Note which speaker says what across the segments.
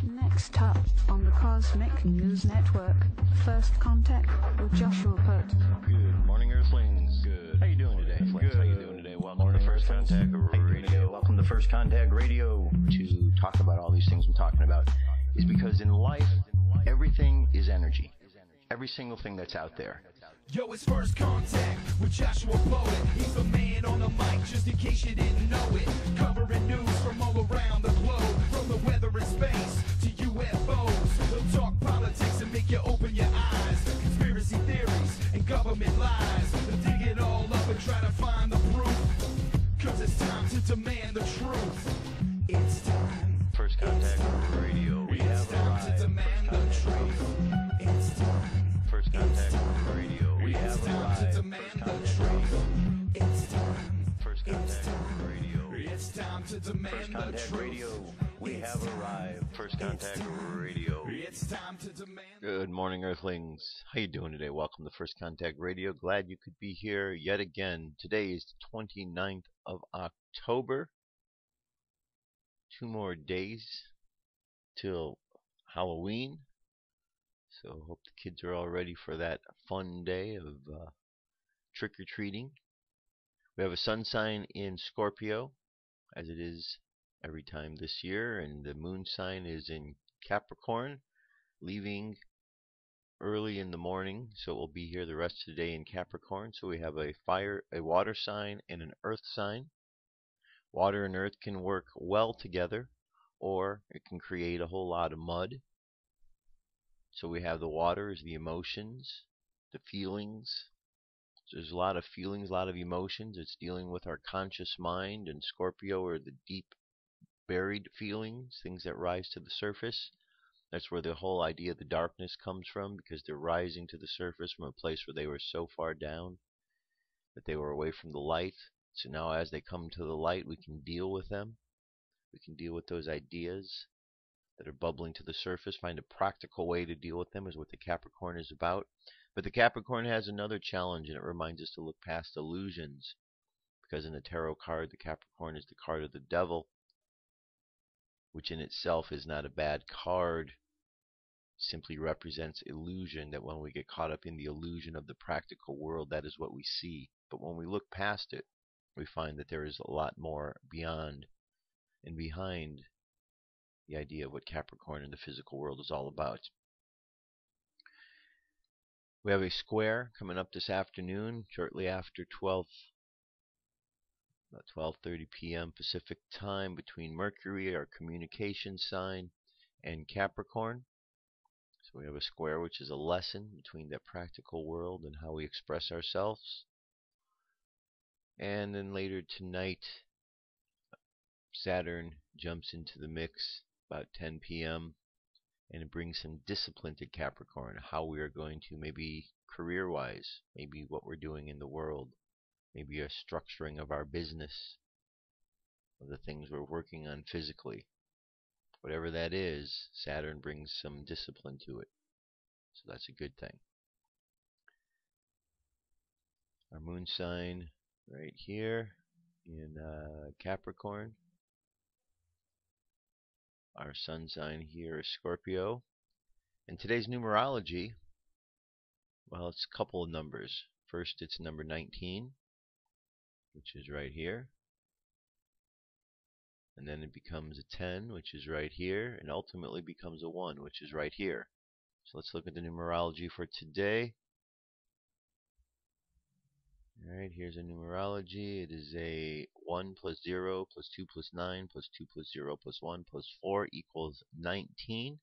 Speaker 1: Next up on the Cosmic News Network, First Contact with Joshua Pert.
Speaker 2: Good morning, Earthlings. Good. How you doing today? Good. How you doing today? Welcome to First Contact Radio. Welcome to First Contact Radio. To talk about all these things I'm talking about is because in life, everything is energy. Every single thing that's out there.
Speaker 3: Yo, it's First Contact with Joshua Poet. He's the man on the mic, just in case you didn't know it. Covering news from all around the globe, from the weather and space to UFOs. He'll talk politics and make you open your eyes. Conspiracy theories and government lies. He'll dig it all up and try to find the proof. Cause it's time to demand the truth. It's time.
Speaker 2: First Contact Radio. We have
Speaker 3: time to demand the truth. It's time.
Speaker 2: First Contact Radio. We have
Speaker 3: arrived. To demand the truth. It's time.
Speaker 2: First Contact Radio.
Speaker 3: It's time to demand
Speaker 2: First Contact Radio. We have arrived. First Contact Radio.
Speaker 3: It's time to demand.
Speaker 2: Good morning, Earthlings. How you doing today? Welcome to First Contact Radio. Glad you could be here yet again. Today is the 29th of October. 2 more days till Halloween. So hope the kids are all ready for that fun day of trick-or-treating. We have a sun sign in Scorpio, as it is every time this year, and the moon sign is in Capricorn, leaving early in the morning, so it will be here the rest of the day in Capricorn. So we have a water sign, and an earth sign. Water and earth can work well together, or it can create a whole lot of mud. So we have the water is the emotions, the feelings. So there's a lot of feelings, a lot of emotions. It's dealing with our conscious mind, and Scorpio are the deep buried feelings, things that rise to the surface. That's where the whole idea of the darkness comes from, because they're rising to the surface from a place where they were so far down that they were away from the light. So now as they come to the light, we can deal with them. We can deal with those ideas that are bubbling to the surface, find a practical way to deal with them, is what the Capricorn is about. But the Capricorn has another challenge, and it reminds us to look past illusions, because in the tarot card, the Capricorn is the card of the devil, which in itself is not a bad card. It simply represents illusion, that when we get caught up in the illusion of the practical world, that is what we see. But when we look past it, we find that there is a lot more beyond and behind the idea of what Capricorn in the physical world is all about. We have a square coming up this afternoon, shortly after about 12:30 p.m. Pacific time, between Mercury, our communication sign, and Capricorn. So we have a square, which is a lesson between that practical world and how we express ourselves. And then later tonight, Saturn jumps into the mix about 10 p.m. and it brings some discipline to Capricorn, how we are going to, maybe career-wise, maybe what we're doing in the world, maybe a structuring of our business, of the things we're working on physically. Whatever that is, Saturn brings some discipline to it. So that's a good thing. Our moon sign right here in Capricorn. Our sun sign here is Scorpio. And today's numerology, well, it's a couple of numbers. First, it's number 19, which is right here. And then it becomes a 10, which is right here. And ultimately becomes a 1, which is right here. So let's look at the numerology for today. Alright, here's a numerology. It is a 1 plus 0 plus 2 plus 9 plus 2 plus 0 plus 1 plus 4 equals 19.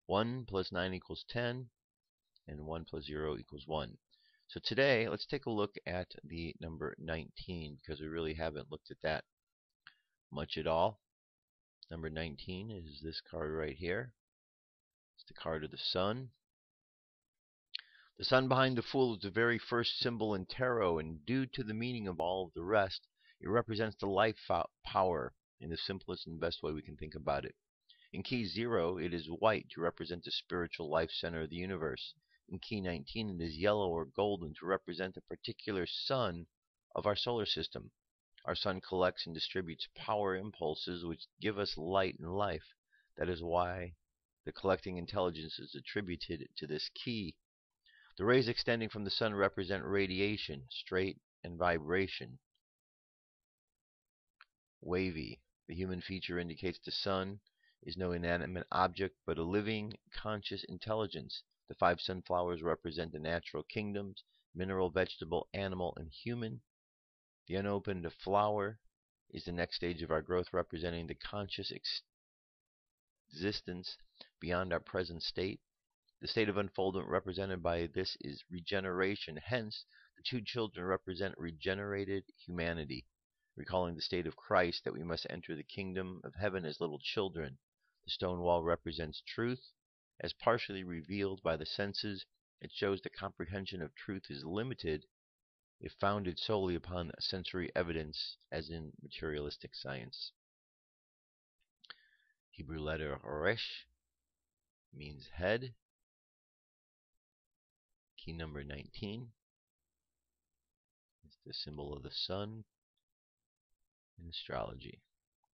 Speaker 2: 1 plus 9 equals 10. And 1 plus 0 equals 1. So today, let's take a look at the number 19, because we really haven't looked at that much at all. Number 19 is this card right here. It's the card of the sun. The sun behind the Fool is the very first symbol in tarot, and due to the meaning of all of the rest, it represents the life power in the simplest and best way we can think about it. In key 0, it is white to represent the spiritual life center of the universe. In key 19, it is yellow or golden to represent the particular sun of our solar system. Our sun collects and distributes power impulses which give us light and life. That is why the collecting intelligence is attributed to this key. The rays extending from the sun represent radiation, straight, and vibration. Wavy. The human feature indicates the sun is no inanimate object, but a living, conscious intelligence. The 5 sunflowers represent the natural kingdoms: mineral, vegetable, animal, and human. The unopened flower is the next stage of our growth, representing the conscious existence beyond our present state. The state of unfoldment represented by this is regeneration. Hence, the 2 children represent regenerated humanity, recalling the state of Christ, that we must enter the kingdom of heaven as little children. The stone wall represents truth, as partially revealed by the senses. It shows the comprehension of truth is limited if founded solely upon sensory evidence, as in materialistic science. Hebrew letter Resh means head. Key number 19 is the symbol of the sun in astrology.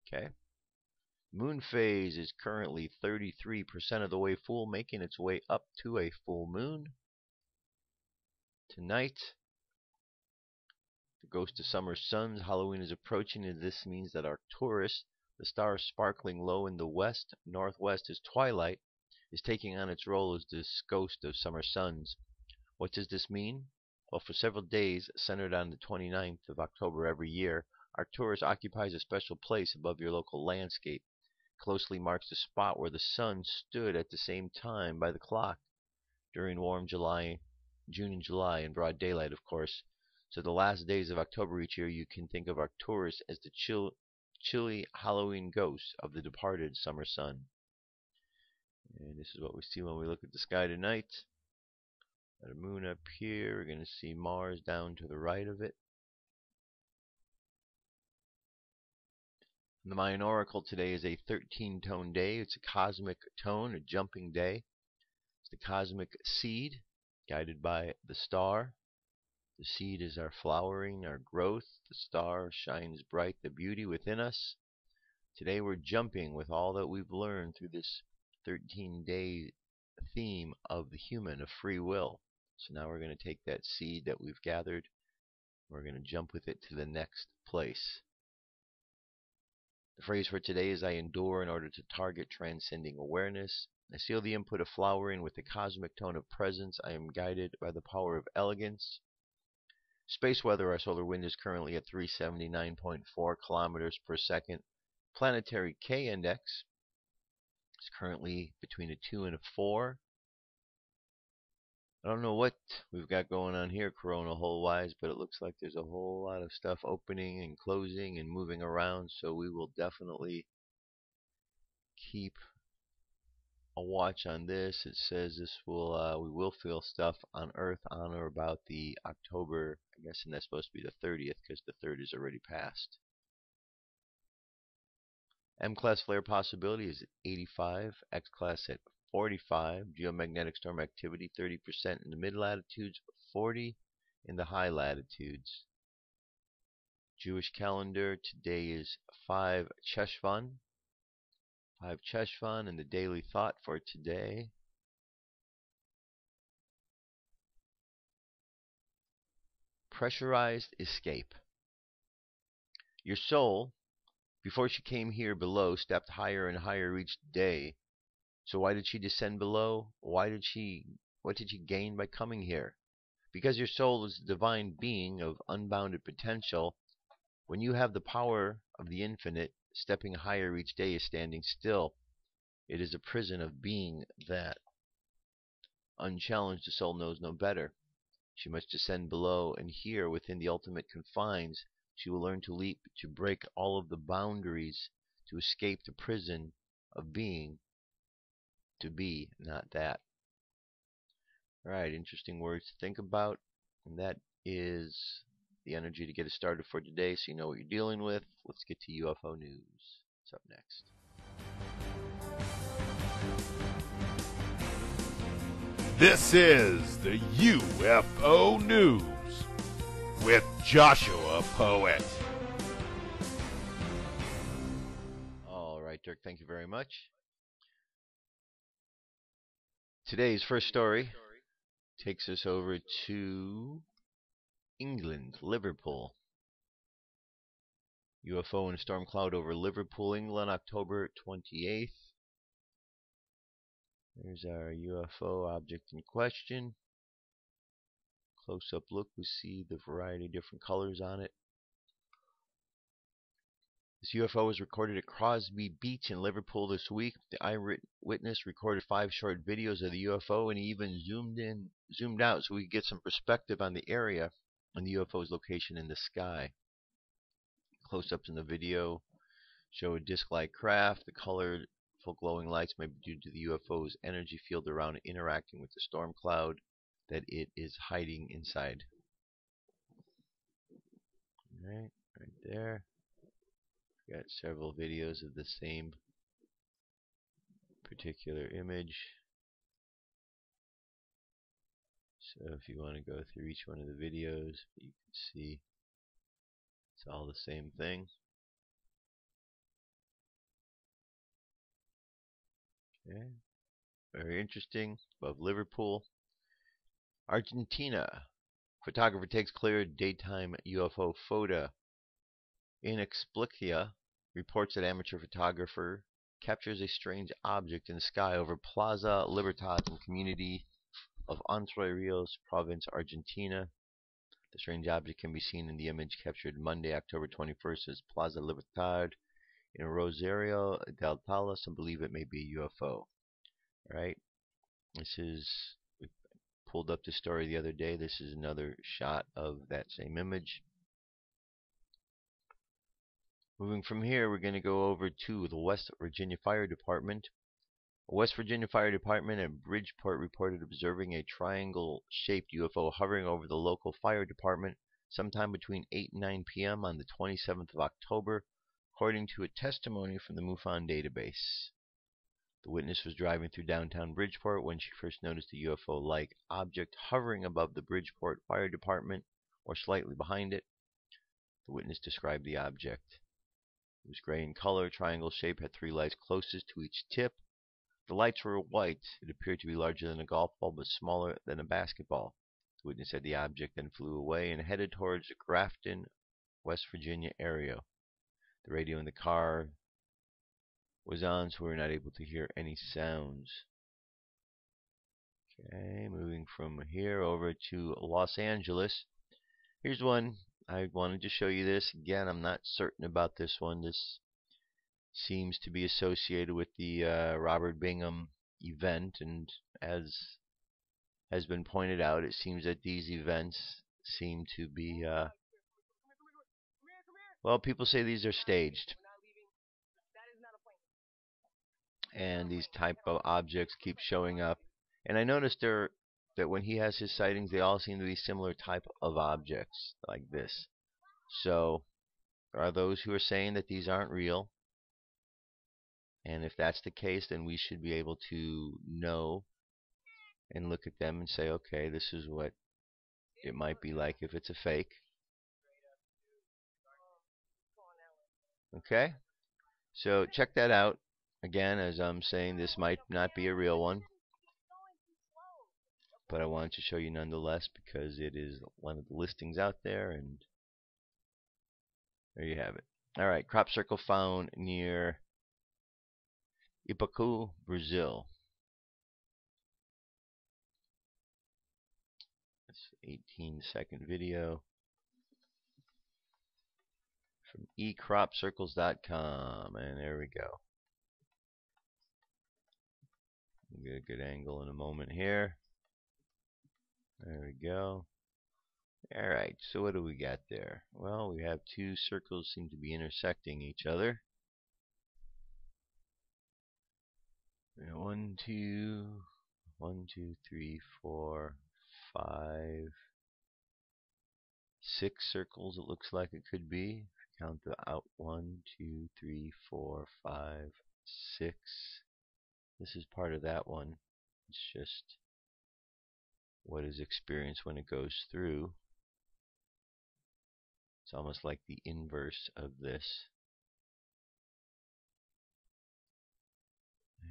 Speaker 2: Okay. Moon phase is currently 33% of the way full, making its way up to a full moon. Tonight, the ghost of summer suns. Halloween is approaching, and this means that Arcturus, the star sparkling low in the west northwest as twilight, is taking on its role as this ghost of summer suns. What does this mean? Well, for several days, centered on the 29th of October every year, Arcturus occupies a special place above your local landscape. Closely marks the spot where the sun stood at the same time by the clock during warm June and July, in broad daylight, of course. So the last days of October each year, you can think of Arcturus as the chilly Halloween ghost of the departed summer sun. And this is what we see when we look at the sky tonight. Got a moon up here. We're going to see Mars down to the right of it. The Mayan Oracle today is a 13-tone day. It's a cosmic tone, a jumping day. It's the cosmic seed, guided by the star. The seed is our flowering, our growth. The star shines bright, the beauty within us. Today we're jumping with all that we've learned through this 13-day theme of the human, of free will. So now we're going to take that seed that we've gathered, we're going to jump with it to the next place. The phrase for today is I endure in order to target transcending awareness. I seal the input of flowering with the cosmic tone of presence. I am guided by the power of elegance. Space weather, our solar wind is currently at 379.4 kilometers per second. Planetary K index is currently between a 2 and a 4. I don't know what we've got going on here corona hole-wise, but it looks like there's a whole lot of stuff opening and closing and moving around, so we will definitely keep a watch on this. It says this will we will feel stuff on Earth on or about the October, I guess, and that's supposed to be the 30th because the 3rd is already passed. M-class flare possibility is 85, X-class at 45, geomagnetic storm activity 30% in the mid-latitudes, 40 in the high latitudes. Jewish calendar, today is 5 Cheshvan. 5 Cheshvan, and the daily thought for today. Pressurized escape. Your soul, before she came here below, stepped higher and higher each day. So why did she descend below? What did she gain by coming here? Because your soul is a divine being of unbounded potential. When you have the power of the infinite, stepping higher each day is standing still. It is a prison of being that. Unchallenged, the soul knows no better. She must descend below, and here, within the ultimate confines, she will learn to leap, to break all of the boundaries, to escape the prison of being, to be, not that. Alright, interesting words to think about, and that is the energy to get us started for today, so you know what you're dealing with. Let's get to UFO news. What's up next?
Speaker 3: This is the UFO News with Joshua Poet.
Speaker 2: All right, Dirk, thank you very much. Today's first story takes us over to England, Liverpool. UFO and storm cloud over Liverpool, England, October 28th. There's our UFO object in question. Close-up look, we see the variety of different colors on it. This UFO was recorded at Crosby Beach in Liverpool this week. The eyewitness recorded 5 short videos of the UFO, and he even zoomed out so we could get some perspective on the area and the UFO's location in the sky. Close-ups in the video show a disc-like craft. The colorful glowing lights may be due to the UFO's energy field around it interacting with the storm cloud that it is hiding inside. Alright, right there. Got several videos of the same particular image. So if you want to go through each one of the videos, you can see it's all the same thing. Okay, very interesting. Above Liverpool, Argentina. Photographer takes clear daytime UFO photo. Inexplicia reports that amateur photographer captures a strange object in the sky over Plaza Libertad in the community of Entre Rios province, Argentina. The strange object can be seen in the image captured Monday, October 21st as Plaza Libertad in Rosario del Palo. Some believe it may be a UFO. Right? We pulled up the story the other day. This is another shot of that same image. Moving from here, we're going to go over to the West Virginia Fire Department. West Virginia Fire Department at Bridgeport reported observing a triangle-shaped UFO hovering over the local fire department sometime between 8 and 9 p.m. on the 27th of October, according to a testimony from the MUFON database. The witness was driving through downtown Bridgeport when she first noticed a UFO-like object hovering above the Bridgeport Fire Department or slightly behind it. The witness described the object. It was gray in color, triangle shape, had 3 lights closest to each tip. The lights were white. It appeared to be larger than a golf ball but smaller than a basketball. The witness said the object then flew away and headed towards the Grafton, West Virginia area. The radio in the car was on, so we were not able to hear any sounds. Okay, moving from here over to Los Angeles. Here's one. I wanted to show you this. Again, I'm not certain about this one. This seems to be associated with the Robert Bingham event, and as has been pointed out, it seems that these events seem to be well, people say these are staged, and these type of objects keep showing up. And I noticed that when he has his sightings, they all seem to be similar type of objects like this. So there are those who are saying that these aren't real. And if that's the case, then we should be able to know and look at them and say, okay, this is what it might be like if it's a fake. Okay? So check that out. Again, as I'm saying, this might not be a real one, but I wanted to show you nonetheless because it is one of the listings out there, and there you have it. Alright, crop circle found near Ipuaçu, Brazil. It's 18-second video from ecropcircles.com, and there we go. We'll get a good angle in a moment here. There we go. Alright, so what do we got there? Well, we have 2 circles seem to be intersecting each other. 1, 2, 3, 4, 5, 6 circles it looks like it could be. Count the out 1, 2, 3, 4, 5, 6. This is part of that one. It's just what is experienced when it goes through. It's almost like the inverse of this.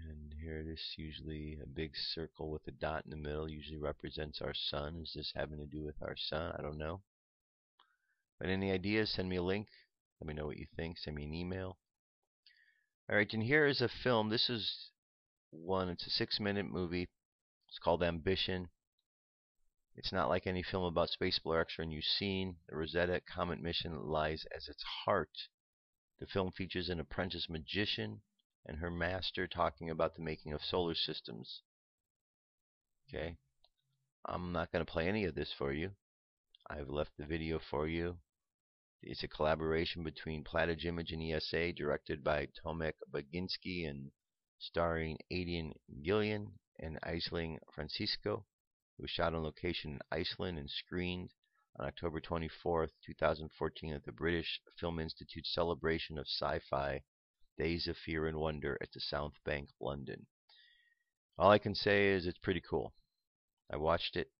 Speaker 2: And here, this usually a big circle with a dot in the middle usually represents our sun. Is this having to do with our sun? I don't know. But any ideas, send me a link. Let me know what you think. Send me an email. Alright, and here is a film. This is one. It's a 6-minute movie. It's called Ambition. It's not like any film about space exploration you've seen. The Rosetta comet mission lies as its heart. The film features an apprentice magician and her master talking about the making of solar systems. Okay, I'm not going to play any of this for you. I've left the video for you. It's a collaboration between Platige Image and ESA, directed by Tomek Baginski and starring Aidan Gillian and Aisling Francisco. It was shot on location in Iceland and screened on October 24th, 2014 at the British Film Institute's celebration of Sci-Fi Days of Fear and Wonder at the South Bank, London. All I can say is it's pretty cool. I watched it.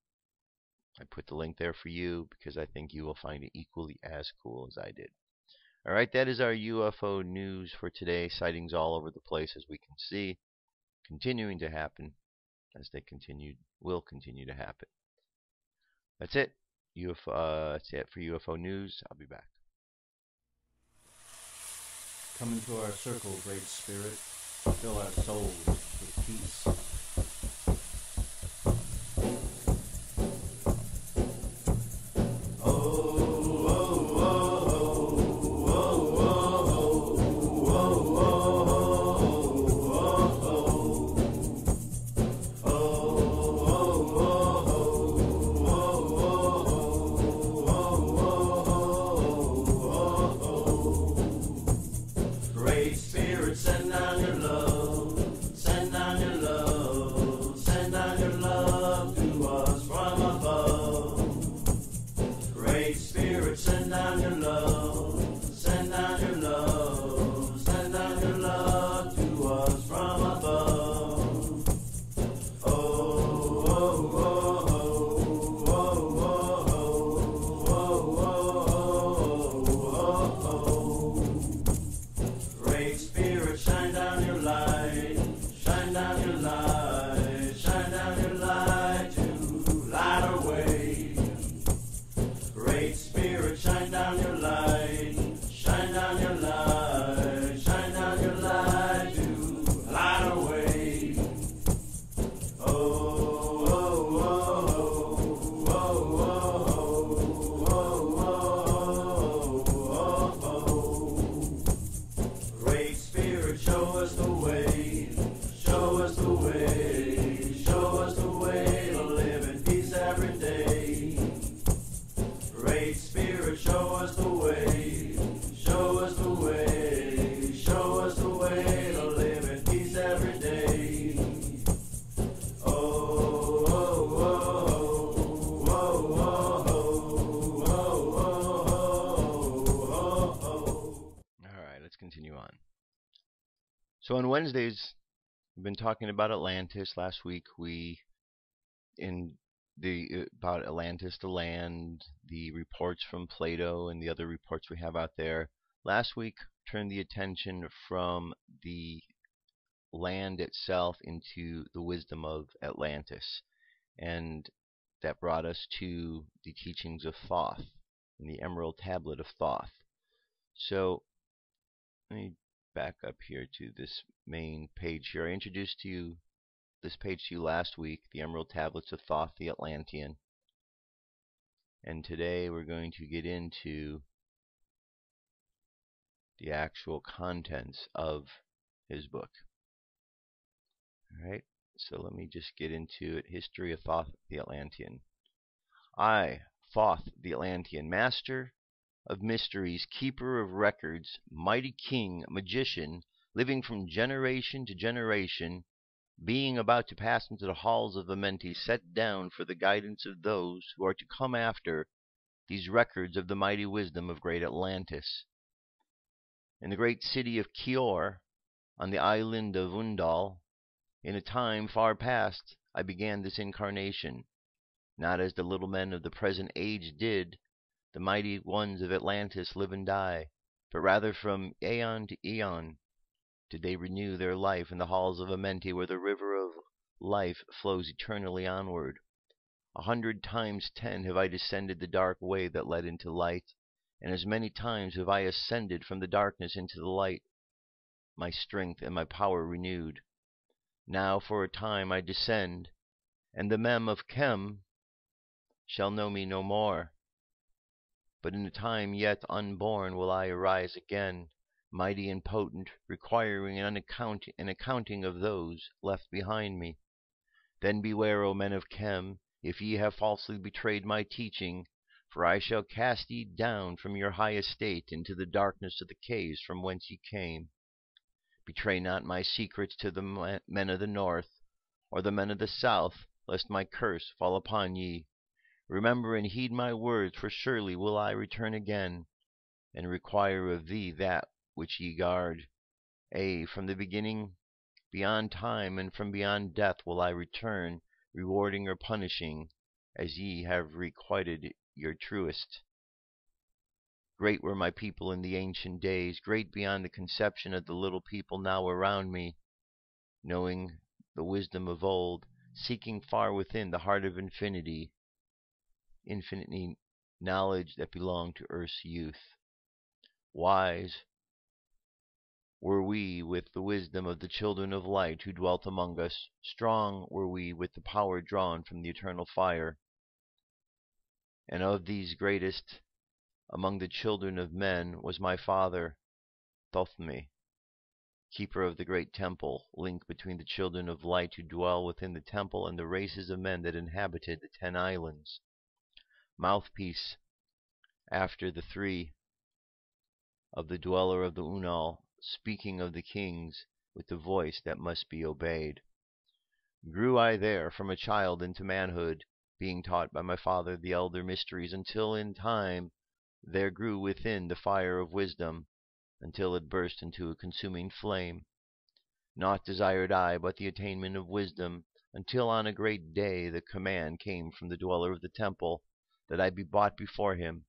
Speaker 2: I put the link there for you because I think you will find it equally as cool as I did. Alright, that is our UFO news for today. Sightings all over the place, as we can see, continuing to happen as they will continue to happen. That's it. That's it for UFO news. I'll be back.
Speaker 4: Come into our circle, Great Spirit. Fill our souls with peace.
Speaker 2: So on Wednesdays, we've been talking about Atlantis. Last week about Atlantis, the land, the reports from Plato and the other reports we have out there. Last week turned the attention from the land itself into the wisdom of Atlantis, and that brought us to the teachings of Thoth and the Emerald Tablet of Thoth. So let me back up here to this main page here. I introduced to you this page to you last week, the Emerald Tablets of Thoth, the Atlantean. And today we're going to get into the actual contents of his book. Alright, so let me just get into it. History of Thoth, the Atlantean. I, Thoth, the Atlantean, master of mysteries, keeper of records, mighty king, magician, living from generation to generation, being about to pass into the halls of Amenti, set down for the guidance of those who are to come after these records of the mighty wisdom of great Atlantis. In the great city of Kior, on the island of Undal, in a time far past, I began this incarnation, not as the little men of the present age did, the mighty ones of Atlantis live and die, but rather from aeon to aeon, did they renew their life in the halls of Amenti, where the river of life flows eternally onward. 100 times 10 have I descended the dark way that led into light, and as many times have I ascended from the darkness into the light, my strength and my power renewed. Now for a time I descend, and the Mem of Chem shall know me no more. But in a time yet unborn will I arise again, mighty and potent, requiring an accounting of those left behind me. Then beware, O men of Chem, if ye have falsely betrayed my teaching, for I shall cast ye down from your high estate into the darkness of the caves from whence ye came. Betray not my secrets to the men of the north, or the men of the south, lest my curse fall upon ye. Remember and heed my words, for surely will I return again, and require of thee that which ye guard. From the beginning, beyond time, and from beyond death will I return, rewarding or punishing, as ye have requited your truest. Great were my people in the ancient days, great beyond the conception of the little people now around me, knowing the wisdom of old, seeking far within the heart of infinity knowledge that belonged to earth's youth. Wise were we with the wisdom of the children of light who dwelt among us. Strong were we with the power drawn from the eternal fire. And of these greatest among the children of men was my father, Thoth, keeper of the great temple, link between the children of light who dwell within the temple and the races of men that inhabited the 10 islands. Mouthpiece after the 3 of the dweller of the Unal, speaking of the kings with the voice that must be obeyed. Grew I there from a child into manhood, being taught by my father the elder mysteries, until in time there grew within the fire of wisdom, until it burst into a consuming flame. Naught desired I but the attainment of wisdom, until on a great day the command came from the dweller of the temple that I be brought before him.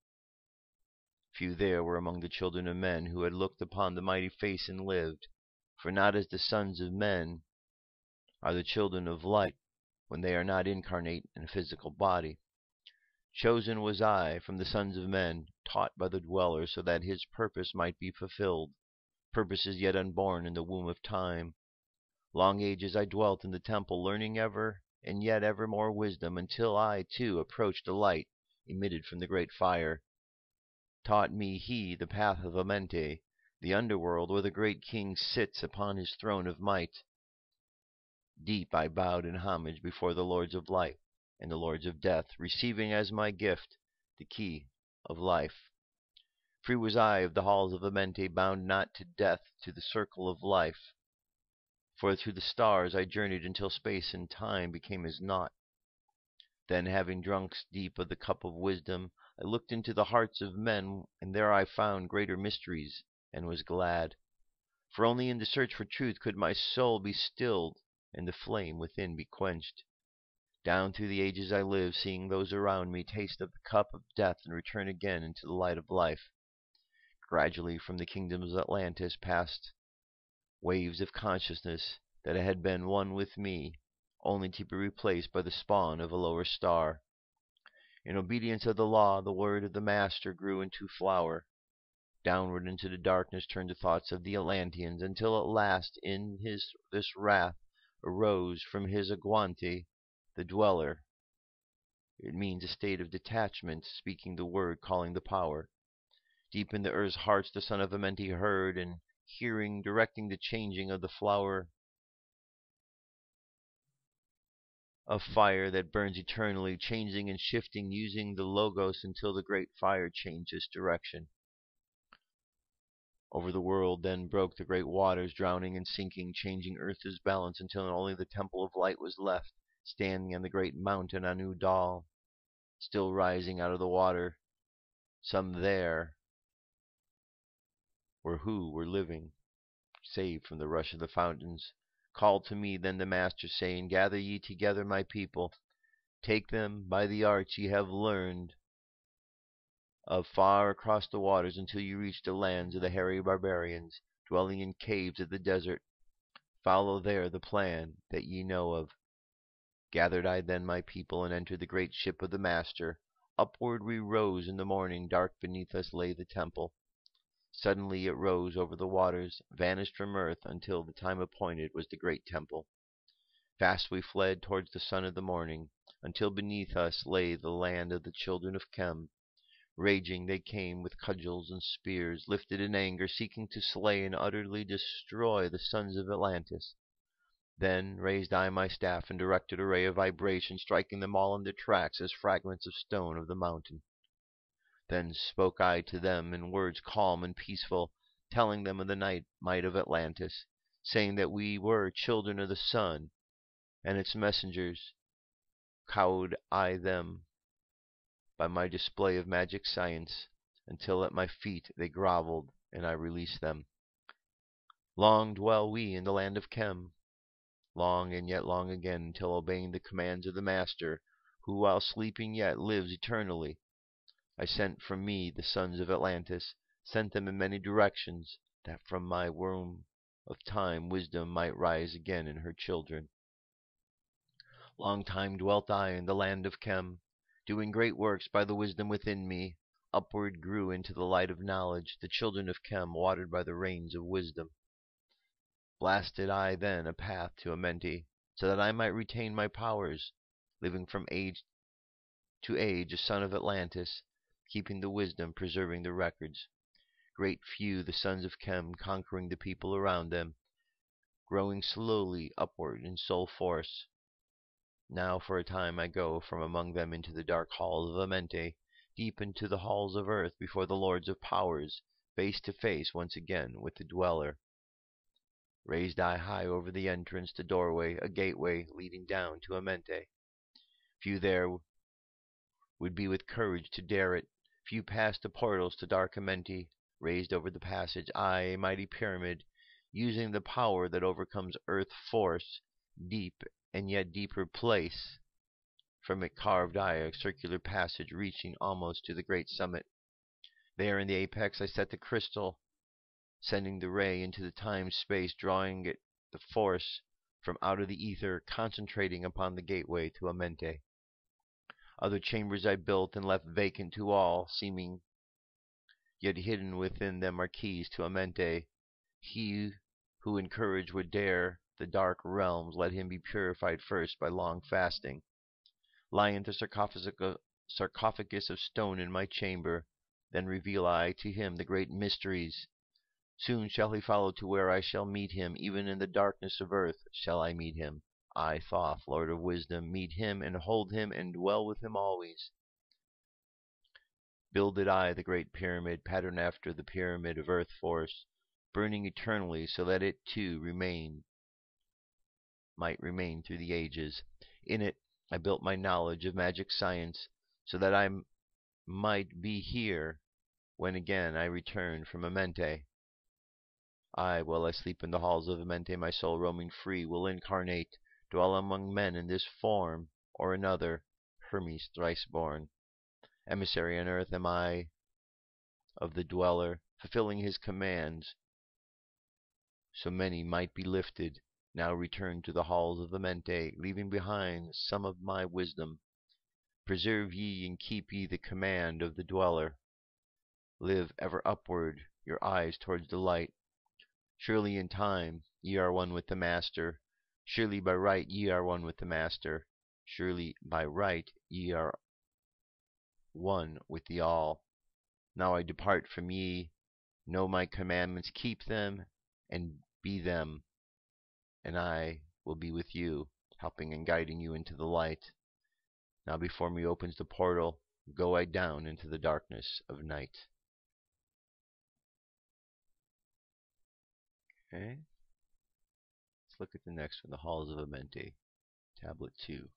Speaker 2: Few there were among the children of men who had looked upon the mighty face and lived, for not as the sons of men are the children of light when they are not incarnate in a physical body. Chosen was I from the sons of men, taught by the dweller, so that his purpose might be fulfilled, purposes yet unborn in the womb of time. Long ages I dwelt in the temple, learning ever and yet ever more wisdom, until I, too, approached a light emitted from the great fire. Taught me he the path of Amenti, the underworld where the great king sits upon his throne of might. Deep I bowed in homage before the lords of light and the lords of death, receiving as my gift the key of life. Free was I of the halls of Amenti, bound not to death, to the circle of life. For through the stars I journeyed until space and time became as naught. Then, having drunk deep of the cup of wisdom, I looked into the hearts of men, and there I found greater mysteries, and was glad. For only in the search for truth could my soul be stilled, and the flame within be quenched. Down through the ages I lived, seeing those around me taste of the cup of death and return again into the light of life. Gradually from the kingdoms of Atlantis passed waves of consciousness that had been one with me, only to be replaced by the spawn of a lower star. In obedience of the law, the word of the Master grew into flower. Downward into the darkness turned the thoughts of the Atlanteans, until at last in this wrath arose from his Aguante the dweller. It means a state of detachment, speaking the word, calling the power. Deep in the earth's hearts the son of Amenti heard, and hearing, directing the changing of the flower of fire that burns eternally, changing and shifting, using the Logos until the great fire changed its direction. Over the world then broke the great waters, drowning and sinking, changing earth's balance until only the temple of light was left, standing on the great mountain Anu Dal, still rising out of the water. Some there were who were living, saved from the rush of the fountains. Called to me then the Master, saying, Gather ye together my people, take them by the arts ye have learned of far across the waters, until you reach the lands of the hairy barbarians. dwelling in caves of the desert. Follow there the plan that ye know of. Gathered I then my people, and entered the great ship of the Master. Upward we rose in the morning, dark beneath us lay the temple. Suddenly it rose over the waters, vanished from earth, until the time appointed was the great temple. Fast we fled towards the sun of the morning, until beneath us lay the land of the children of Chem. Raging they came with cudgels and spears, lifted in anger, seeking to slay and utterly destroy the sons of Atlantis. Then raised I my staff and directed a ray of vibration, striking them all in their tracks as fragments of stone of the mountain. Then spoke I to them in words calm and peaceful, telling them of the might of Atlantis, saying that we were children of the sun and its messengers. Cowed I them by my display of magic science, until at my feet they groveled, and I released them. Long dwell we in the land of Chem, long and yet long again, until obeying the commands of the Master, who while sleeping yet lives eternally, I sent from me the sons of Atlantis, sent them in many directions, that from my womb of time wisdom might rise again in her children. Long time dwelt I in the land of Chem, doing great works by the wisdom within me. Upward grew into the light of knowledge the children of Chem, watered by the rains of wisdom. Blasted I then a path to Amenti, so that I might retain my powers, living from age to age a son of Atlantis, keeping the wisdom, preserving the records. Great few the sons of Chem, conquering the people around them, growing slowly upward in soul force. Now for a time I go from among them into the dark halls of Amenti, deep into the halls of earth, before the lords of powers, face to face once again with the dweller. Raised I high over the entrance, the doorway, a gateway leading down to Amenti. Few there would be with courage to dare it. Few passed the portals to dark Amenti. Raised over the passage, I, a mighty pyramid, using the power that overcomes earth force, deep and yet deeper place. From it carved I a circular passage reaching almost to the great summit. There in the apex I set the crystal, sending the ray into the time-space, drawing it the force from out of the ether, concentrating upon the gateway to Amenti. Other chambers I built and left vacant to all, seeming, yet hidden within them are keys to Amenti. He who in courage would dare the dark realms, let him be purified first by long fasting. Lie in the sarcophagus of stone in my chamber, then reveal I to him the great mysteries. Soon shall he follow to where I shall meet him, even in the darkness of earth shall I meet him. I, Thoth, Lord of Wisdom, meet him and hold him and dwell with him always. Builded I the great pyramid, patterned after the pyramid of earth force, burning eternally, so that it too might remain through the ages. In it I built my knowledge of magic science, so that I might be here when again I return from Amenti. I, while I sleep in the halls of Amenti, my soul roaming free, will incarnate, dwell among men in this form or another, Hermes thrice born. Emissary on earth am I of the dweller, fulfilling his commands, so many might be lifted. Now return to the halls of Amenti, leaving behind some of my wisdom. Preserve ye and keep ye the command of the dweller. Live ever upward, your eyes towards the light. Surely in time ye are one with the Master. Surely by right ye are one with the Master. Surely by right ye are one with the All. Now I depart from ye. Know my commandments, keep them, and be them. And I will be with you, helping and guiding you into the light. Now before me opens the portal. Go I down into the darkness of night. Okay. Let's look at the next one, the halls of Amenti. Tablet 2.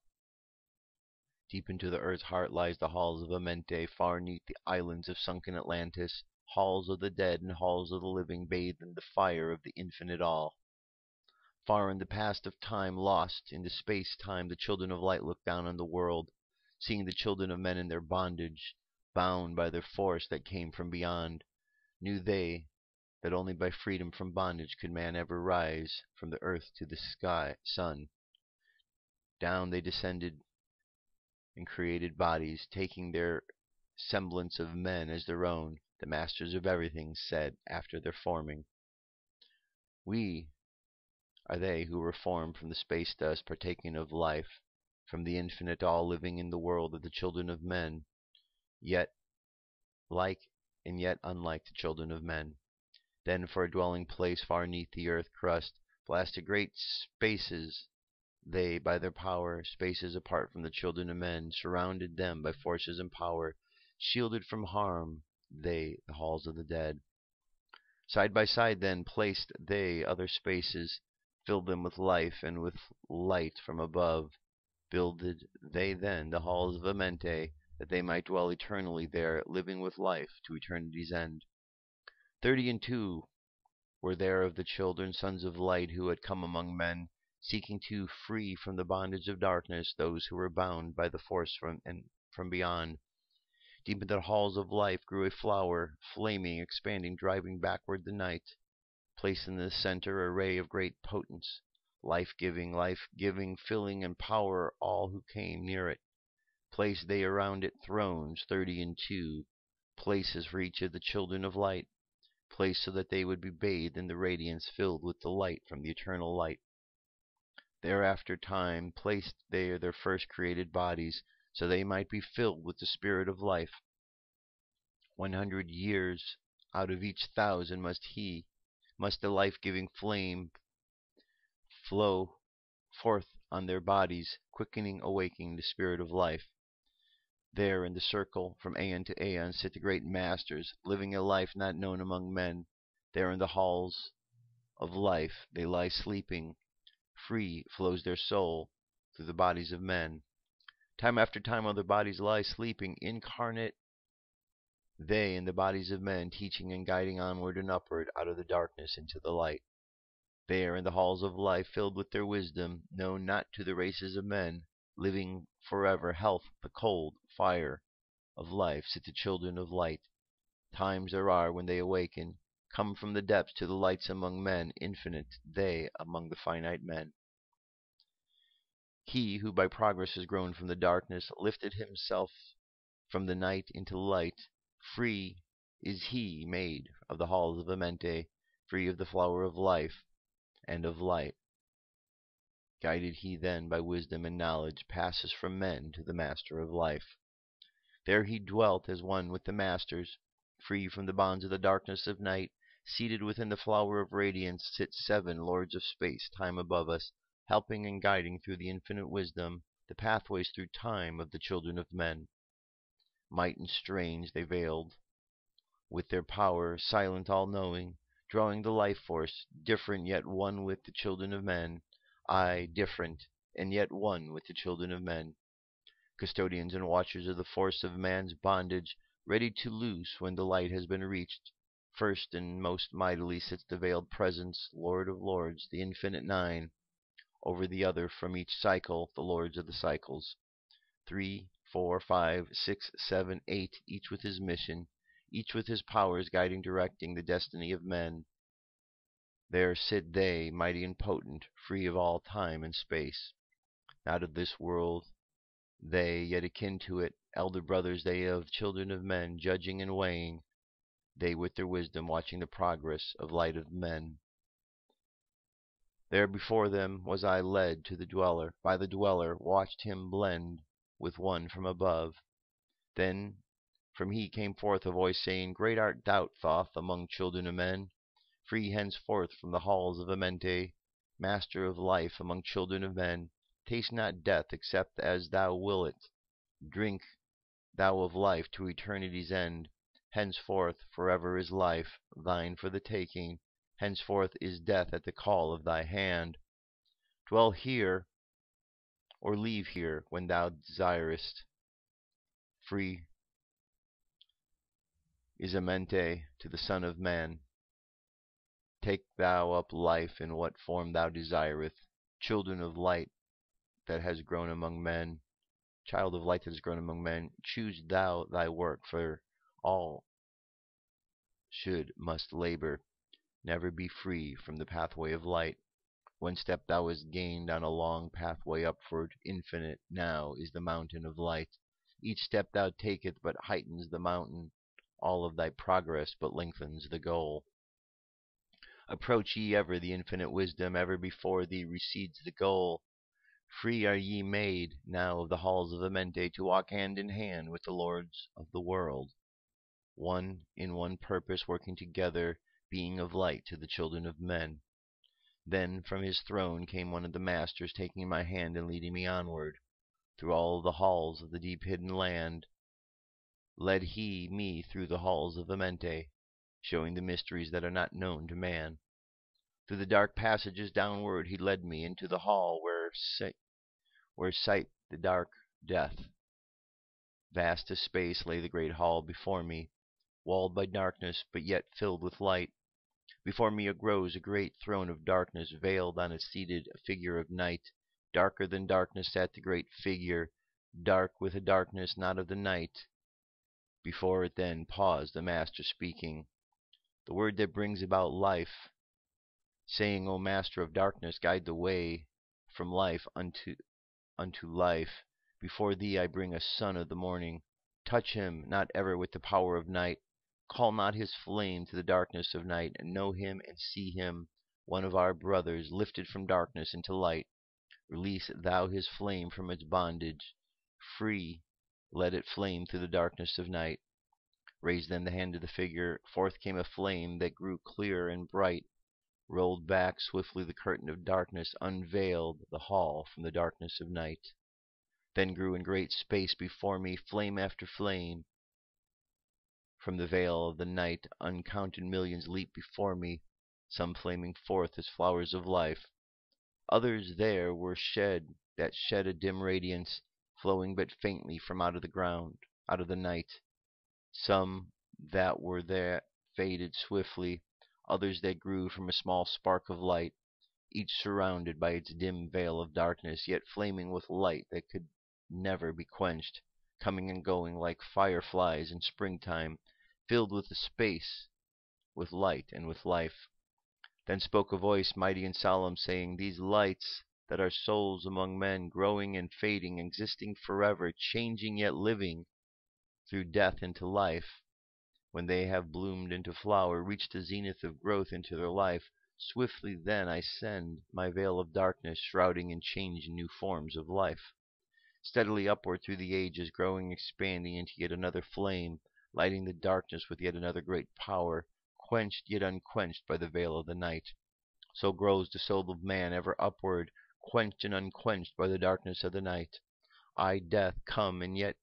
Speaker 2: Deep into the earth's heart lies the halls of Amenti, far neath the islands of sunken Atlantis, halls of the dead and halls of the living, bathed in the fire of the infinite all. Far in the past of time, lost in the space-time, the children of light look down on the world, seeing the children of men in their bondage, bound by their force that came from beyond. Knew they that only by freedom from bondage could man ever rise from the earth to the sky, sun. Down they descended and created bodies, taking their semblance of men as their own. The masters of everything said after their forming, "We are they who were formed from the space dust, partaking of life, from the infinite, all living in the world of the children of men, yet like and yet unlike the children of men. Then for a dwelling place far neath the earth crust, blasted great spaces they by their power, spaces apart from the children of men, surrounded them by forces and power, shielded from harm they the halls of the dead. Side by side then placed they other spaces, filled them with life and with light from above. Builded they then the halls of Amente, that they might dwell eternally there, living with life to eternity's end. 32 were there of the children, sons of light, who had come among men, seeking to free from the bondage of darkness those who were bound by the force from beyond. Deep in the halls of life grew a flower, flaming, expanding, driving backward the night. Placed in the center a ray of great potence, life-giving, filling and power all who came near it. Placed they around it thrones, 32, places for each of the children of light, placed so that they would be bathed in the radiance, filled with the light from the eternal light. Thereafter time placed there their first created bodies, so they might be filled with the spirit of life. 100 years out of each 1,000 must the life-giving flame flow forth on their bodies, quickening, awakening the spirit of life. There in the circle, from aeon to aeon, sit the great masters, living a life not known among men. There in the halls of life they lie sleeping. Free flows their soul through the bodies of men. Time after time while their bodies lie sleeping, incarnate they in the bodies of men, teaching and guiding onward and upward out of the darkness into the light. There in the halls of life, filled with their wisdom, known not to the races of men, living forever health, the cold fire of life, sit the children of light. Times there are when they awaken, come from the depths to the lights among men, infinite they among the finite men. He who by progress has grown from the darkness, lifted himself from the night into light, free is he made of the halls of Amente, free of the flower of life and of light. Guided he then by wisdom and knowledge, passes from men to the master of life. There he dwelt as one with the masters, free from the bonds of the darkness of night. Seated within the flower of radiance sit 7 lords of space, time above us, helping and guiding through the infinite wisdom the pathways through time of the children of men. Might and strange they veiled with their power, silent, all-knowing, drawing the life force, different yet one with the children of men. Aye, different and yet one with the children of men. Custodians and watchers of the force of man's bondage, ready to loose when the light has been reached. First and most mightily sits the veiled presence, Lord of Lords, the infinite 9. Over the other from each cycle, the lords of the cycles. 3, 4, 5, 6, 7, 8, each with his mission, each with his powers guiding, directing the destiny of men. There sit they, mighty and potent, free of all time and space. Not of this world they, yet akin to it, elder brothers they of children of men, judging and weighing, they with their wisdom watching the progress of light of men. There before them was I led to the dweller, by the dweller watched him blend with one from above. Then from he came forth a voice saying, Great art thou, Thoth, among children of men, free henceforth from the halls of Amente, master of life among children of men. Taste not death except as thou will it. Drink thou of life to eternity's end. Henceforth forever is life thine for the taking. Henceforth is death at the call of thy hand. Dwell here or leave here when thou desirest. Free is Amente to the Son of Man. Take thou up life in what form thou desireth. Children of light that has grown among men, child of light that has grown among men, choose thou thy work, for all must labor. never be free from the pathway of light. One step thou hast gained on a long pathway upward, infinite now is the mountain of light. Each step thou taketh but heightens the mountain, all of thy progress but lengthens the goal. Approach ye ever the infinite wisdom, ever before thee recedes the goal. Free are ye made now of the halls of Amente, to walk hand in hand with the lords of the world, one in one purpose, working together, being of light to the children of men. Then from his throne came one of the masters, taking my hand and leading me onward. Through all the halls of the deep hidden land led he me through the halls of Amente, showing the mysteries that are not known to man. Through the dark passages downward he led me into the hall where sight the dark death. Vast as space lay the great hall before me, walled by darkness, but yet filled with light. Before me arose a great throne of darkness, veiled on it seated a figure of night. Darker than darkness sat the great figure, dark with a darkness not of the night. Before it then paused the Master, speaking the word that brings about life, saying, O Master of darkness, guide the way from life unto life. Before thee I bring a son of the morning. Touch him not ever with the power of night. Call not his flame to the darkness of night, and know him and see him, one of our brothers, lifted from darkness into light. Release thou his flame from its bondage. Free let it flame through the darkness of night. Raised then the hand of the figure. Forth came a flame that grew clear and bright, rolled back swiftly the curtain of darkness, unveiled the hall from the darkness of night. Then grew in great space before me flame after flame. From the veil of the night uncounted millions leaped before me, some flaming forth as flowers of life. Others there were that shed a dim radiance, flowing but faintly from out of the ground, out of the night. Some that were there faded swiftly, others that grew from a small spark of light, each surrounded by its dim veil of darkness, yet flaming with light that could never be quenched, coming and going like fireflies in springtime, filled with the space with light and with life. Then spoke a voice mighty and solemn, saying, these lights that are souls among men, growing and fading, existing forever, changing yet living through death into life, when they have bloomed into flower, reach the zenith of growth into their life, swiftly then I send my veil of darkness, shrouding and changing new forms of life. Steadily upward through the ages, growing, expanding into yet another flame, lighting the darkness with yet another great power, quenched yet unquenched by the veil of the night. So grows the soul of man ever upward, quenched and unquenched by the darkness of the night. I, Death, come, and yet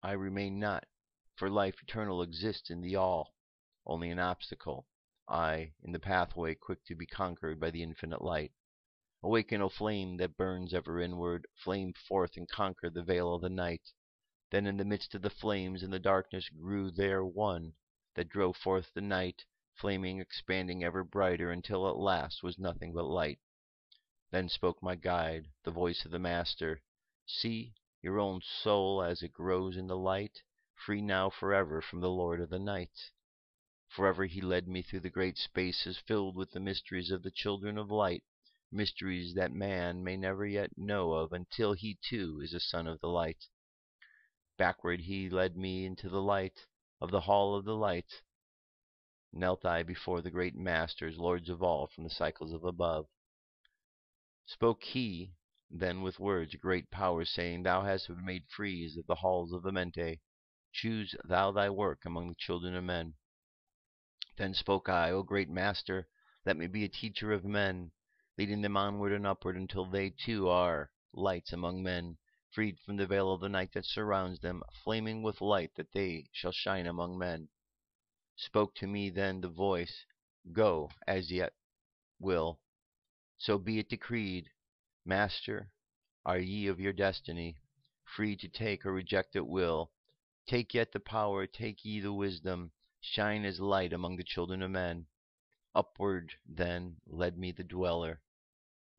Speaker 2: I remain not, for life eternal exists in the all, only an obstacle, I, in the pathway quick to be conquered by the infinite light. Awaken, O flame that burns ever inward, flame forth and conquer the veil of the night. Then in the midst of the flames and the darkness grew there one that drove forth the night, flaming, expanding ever brighter, until at last was nothing but light. Then spoke my guide, the voice of the Master, see your own soul as it grows in the light, free now forever from the Lord of the night. Forever he led me through the great spaces filled with the mysteries of the children of light, mysteries that man may never yet know of until he too is a son of the light. Backward he led me into the light of the hall of the light. Knelt I before the great masters, lords of all, from the cycles of above. Spoke he then with words of great power, saying, thou hast been made free of the halls of Amente. Choose thou thy work among the children of men. Then spoke I, O great Master, let me be a teacher of men, leading them onward and upward until they too are lights among men, freed from the veil of the night that surrounds them, flaming with light that they shall shine among men. Spoke to me then the voice, go, as yet will. So be it decreed. Master, are ye of your destiny, free to take or reject at will. Take yet the power, take ye the wisdom, shine as light among the children of men. Upward then led me the dweller.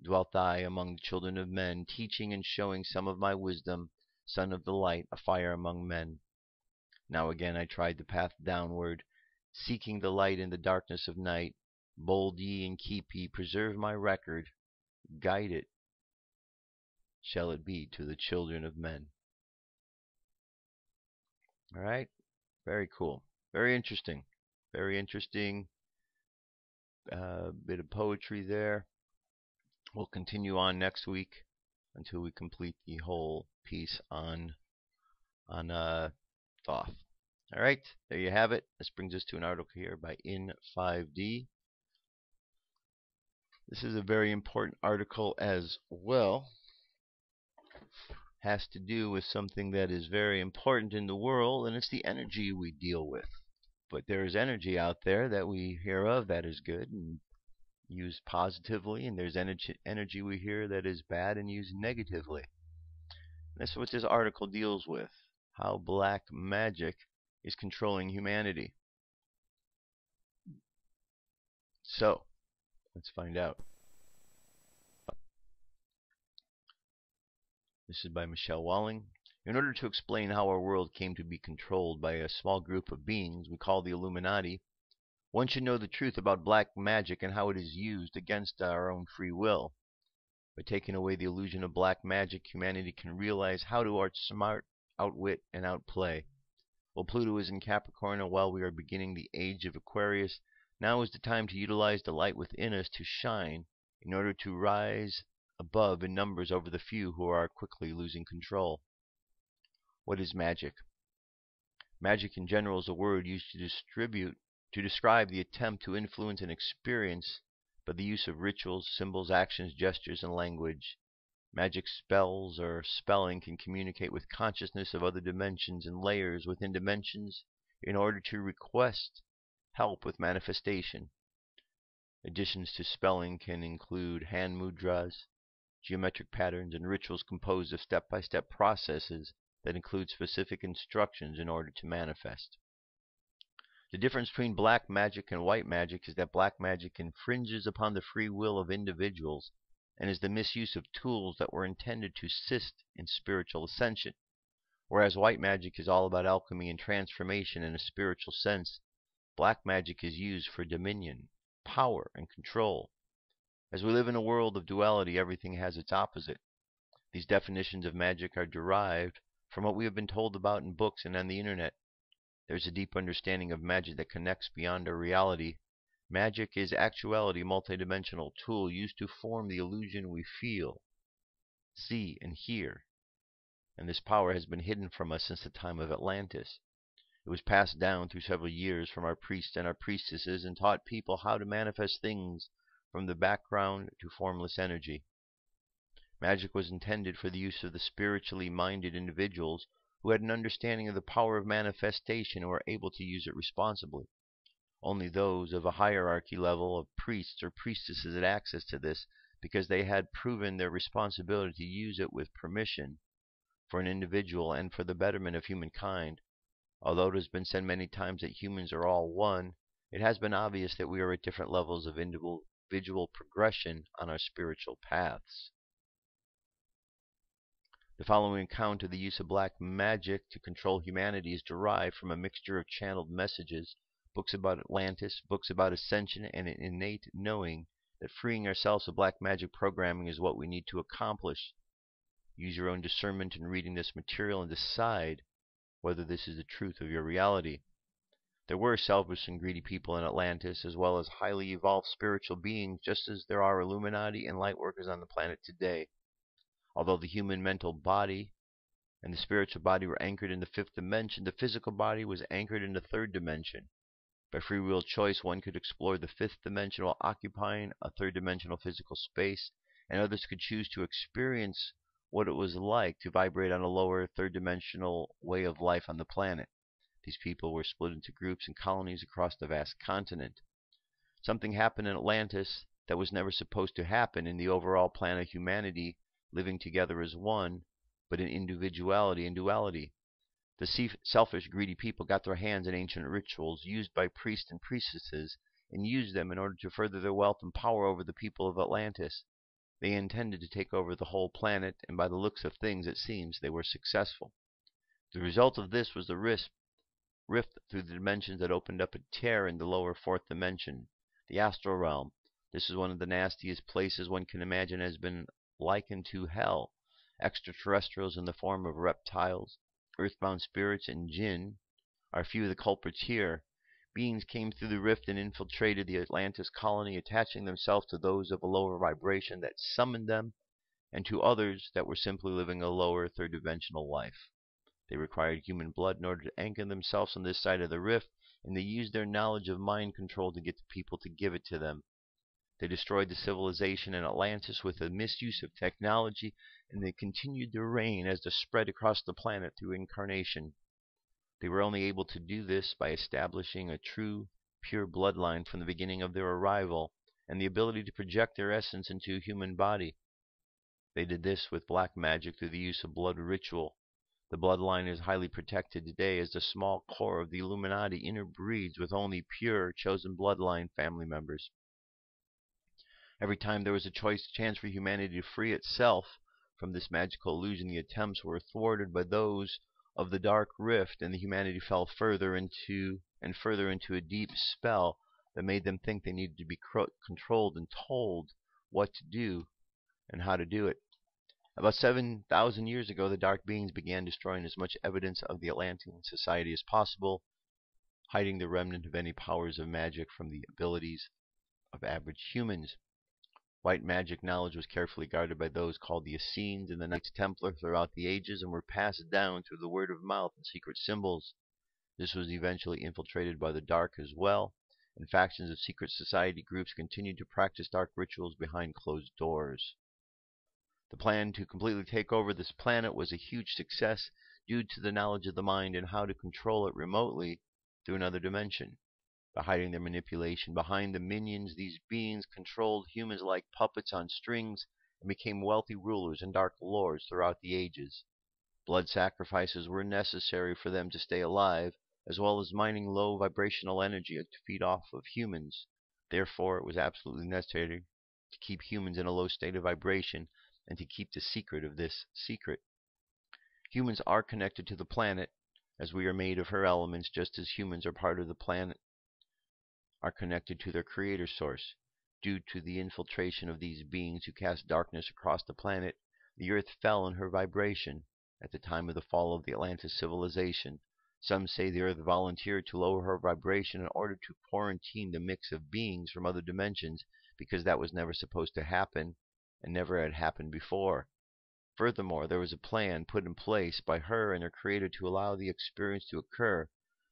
Speaker 2: Dwelt I among the children of men, teaching and showing some of my wisdom, son of the light, a fire among men. Now again I tried the path downward, seeking the light in the darkness of night. Bold ye and keep ye, preserve my record, guide it, shall it be to the children of men. All right, very cool, very interesting, very interesting bit of poetry there. We'll continue on next week until we complete the whole piece on Thoth. All right, there you have it. This brings us to an article here by In5D. This is a very important article as well. Has to do with something that is very important in the world, and it's the energy we deal with. But there is energy out there that we hear of that is good and used positively, and there's energy we hear that is bad and used negatively. And that's what this article deals with, how black magic is controlling humanity. So, let's find out. This is by Michelle Walling. In order to explain how our world came to be controlled by a small group of beings we call the Illuminati, one should know the truth about black magic and how it is used against our own free will. By taking away the illusion of black magic, humanity can realize how to outsmart, outwit, and outplay. While Pluto is in Capricorn and while we are beginning the age of Aquarius, now is the time to utilize the light within us to shine in order to rise above in numbers over the few who are quickly losing control. What is magic? Magic in general is a word used to describe the attempt to influence an experience by the use of rituals, symbols, actions, gestures, and language. Magic spells or spelling can communicate with consciousness of other dimensions and layers within dimensions in order to request help with manifestation. Additions to spelling can include hand mudras, geometric patterns, and rituals composed of step-by-step processes that include specific instructions in order to manifest. The difference between black magic and white magic is that black magic infringes upon the free will of individuals and is the misuse of tools that were intended to assist in spiritual ascension, whereas white magic is all about alchemy and transformation in a spiritual sense. Black magic is used for dominion, power, and control. As we live in a world of duality, everything has its opposite. These definitions of magic are derived from what we have been told about in books and on the internet. There's a deep understanding of magic that connects beyond our reality. Magic is actuality, multidimensional tool used to form the illusion we feel, see, and hear. And this power has been hidden from us since the time of Atlantis. It was passed down through several years from our priests and our priestesses and taught people how to manifest things from the background to formless energy. Magic was intended for the use of the spiritually minded individuals who had an understanding of the power of manifestation and were able to use it responsibly. Only those of a hierarchy level of priests or priestesses had access to this because they had proven their responsibility to use it with permission for an individual and for the betterment of humankind. Although it has been said many times that humans are all one, it has been obvious that we are at different levels of individual progression on our spiritual paths. The following account of the use of black magic to control humanity is derived from a mixture of channeled messages, books about Atlantis, books about ascension, and an innate knowing that freeing ourselves of black magic programming is what we need to accomplish. Use your own discernment in reading this material and decide whether this is the truth of your reality. There were selfish and greedy people in Atlantis, as well as highly evolved spiritual beings, just as there are Illuminati and lightworkers on the planet today. Although the human mental body and the spiritual body were anchored in the fifth dimension, the physical body was anchored in the third dimension. By free will choice, one could explore the fifth dimension while occupying a third-dimensional physical space, and others could choose to experience what it was like to vibrate on a lower third-dimensional way of life on the planet. These people were split into groups and colonies across the vast continent. Something happened in Atlantis that was never supposed to happen in the overall plan of humanity living together as one, but in individuality and duality. The selfish, greedy people got their hands on ancient rituals used by priests and priestesses and used them in order to further their wealth and power over the people of Atlantis. They intended to take over the whole planet, and by the looks of things, it seems they were successful. The result of this was the risk rift through the dimensions that opened up a tear in the lower fourth dimension, the astral realm. This is one of the nastiest places one can imagine, has been likened to hell. Extraterrestrials in the form of reptiles, earthbound spirits, and jinn are few of the culprits here. Beings came through the rift and infiltrated the Atlantis colony, attaching themselves to those of a lower vibration that summoned them, and to others that were simply living a lower third-dimensional life. They required human blood in order to anchor themselves on this side of the rift, and they used their knowledge of mind control to get the people to give it to them. They destroyed the civilization in Atlantis with the misuse of technology, and they continued their reign as they spread across the planet through incarnation. They were only able to do this by establishing a true, pure bloodline from the beginning of their arrival, and the ability to project their essence into a human body. They did this with black magic through the use of blood ritual. The bloodline is highly protected today as the small core of the Illuminati interbreeds with only pure, chosen bloodline family members. Every time there was a chance for humanity to free itself from this magical illusion, the attempts were thwarted by those of the dark rift, and the humanity fell further into a deep spell that made them think they needed to be controlled and told what to do and how to do it. About 7,000 years ago, the dark beings began destroying as much evidence of the Atlantean society as possible, hiding the remnant of any powers of magic from the abilities of average humans. White magic knowledge was carefully guarded by those called the Essenes and the Knights Templar throughout the ages, and were passed down through the word of mouth and secret symbols. This was eventually infiltrated by the dark as well, and factions of secret society groups continued to practice dark rituals behind closed doors. The plan to completely take over this planet was a huge success due to the knowledge of the mind and how to control it remotely through another dimension. By hiding their manipulation behind the minions, these beings controlled humans like puppets on strings and became wealthy rulers and dark lords throughout the ages. Blood sacrifices were necessary for them to stay alive, as well as mining low vibrational energy to feed off of humans. Therefore, it was absolutely necessary to keep humans in a low state of vibration and to keep the secret of this secret. Humans are connected to the planet, as we are made of her elements, just as humans are part of the planet, are connected to their creator source. Due to the infiltration of these beings who cast darkness across the planet, the earth fell in her vibration at the time of the fall of the Atlantis civilization. Some say the earth volunteered to lower her vibration in order to quarantine the mix of beings from other dimensions, because that was never supposed to happen and never had happened before. Furthermore, there was a plan put in place by her and her creator to allow the experience to occur,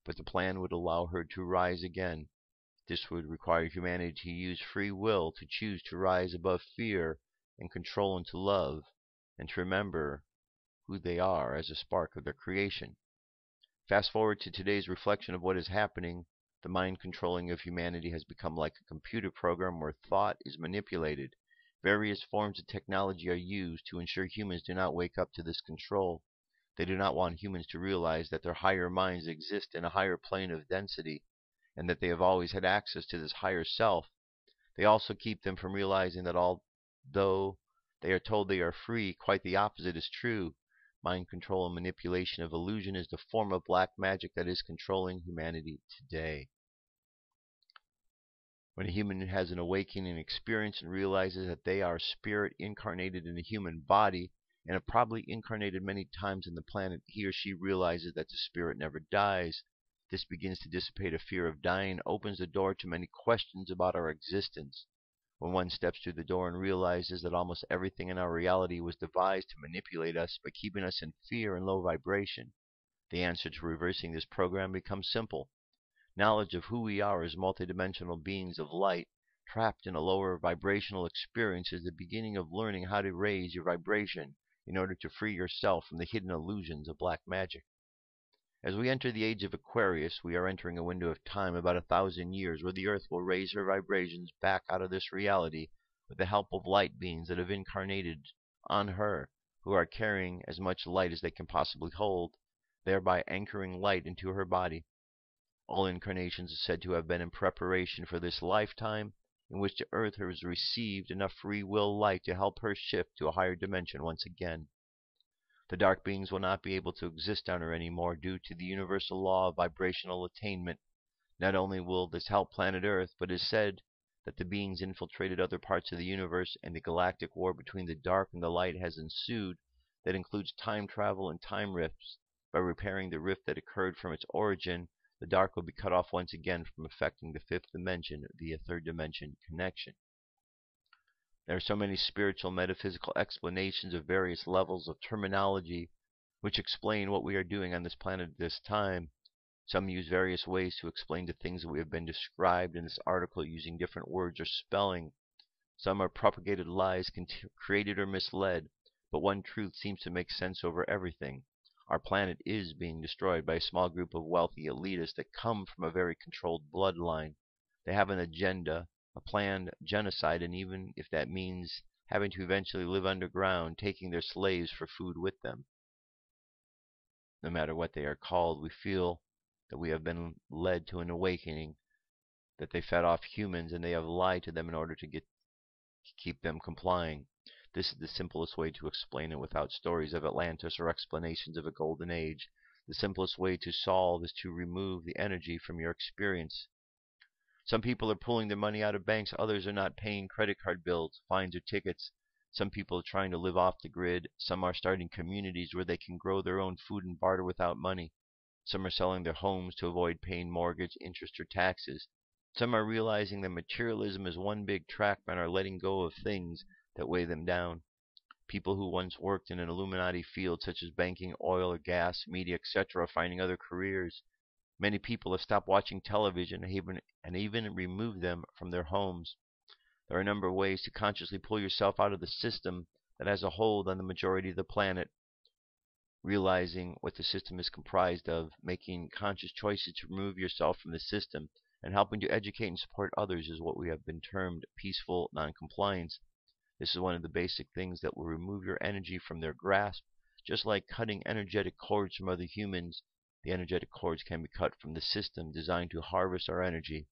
Speaker 2: but the plan would allow her to rise again. This would require humanity to use free will to choose to rise above fear and control into love, and to remember who they are as a spark of their creation. Fast forward to today's reflection of what is happening. The mind controlling of humanity has become like a computer program where thought is manipulated. Various forms of technology are used to ensure humans do not wake up to this control. They do not want humans to realize that their higher minds exist in a higher plane of density, and that they have always had access to this higher self. They also keep them from realizing that although they are told they are free, quite the opposite is true. Mind control and manipulation of illusion is the form of black magic that is controlling humanity today. When a human has an awakening experience and realizes that they are spirit incarnated in a human body, and have probably incarnated many times on the planet, he or she realizes that the spirit never dies. This begins to dissipate a fear of dying, opens the door to many questions about our existence. When one steps through the door and realizes that almost everything in our reality was devised to manipulate us by keeping us in fear and low vibration, the answer to reversing this program becomes simple. Knowledge of who we are as multidimensional beings of light, trapped in a lower vibrational experience, is the beginning of learning how to raise your vibration in order to free yourself from the hidden illusions of black magic. As we enter the age of Aquarius, we are entering a window of time about 1,000 years where the earth will raise her vibrations back out of this reality with the help of light beings that have incarnated on her, who are carrying as much light as they can possibly hold, thereby anchoring light into her body. All incarnations are said to have been in preparation for this lifetime, in which the earth has received enough free will light to help her shift to a higher dimension once again. The dark beings will not be able to exist on Earth anymore due to the universal law of vibrational attainment. Not only will this help planet Earth, but it is said that the beings infiltrated other parts of the universe, and the galactic war between the dark and the light has ensued that includes time travel and time rifts. By repairing the rift that occurred from its origin, the dark will be cut off once again from affecting the fifth dimension via third dimension connection. There are so many spiritual metaphysical explanations of various levels of terminology which explain what we are doing on this planet at this time. Some use various ways to explain the things that we have been described in this article using different words or spelling. Some are propagated lies created or misled, but one truth seems to make sense over everything. Our planet is being destroyed by a small group of wealthy elitists that come from a very controlled bloodline. They have an agenda, a planned genocide, and even if that means having to eventually live underground, taking their slaves for food with them. No matter what they are called, we feel that we have been led to an awakening, that they fed off humans and they have lied to them in order to keep them complying. This is the simplest way to explain it without stories of Atlantis or explanations of a golden age. The simplest way to solve is to remove the energy from your experience. Some people are pulling their money out of banks, others are not paying credit card bills, fines, or tickets. Some people are trying to live off the grid. Some are starting communities where they can grow their own food and barter without money. Some are selling their homes to avoid paying mortgage, interest, or taxes. Some are realizing that materialism is one big trap and are letting go of things that weigh them down. People who once worked in an Illuminati field such as banking, oil or gas, media, etc. are finding other careers. Many people have stopped watching television and even removed them from their homes. There are a number of ways to consciously pull yourself out of the system that has a hold on the majority of the planet. Realizing what the system is comprised of, making conscious choices to remove yourself from the system, and helping to educate and support others is what we have been termed peaceful non-compliance. This is one of the basic things that will remove your energy from their grasp. Just like cutting energetic cords from other humans, the energetic cords can be cut from the system designed to harvest our energy.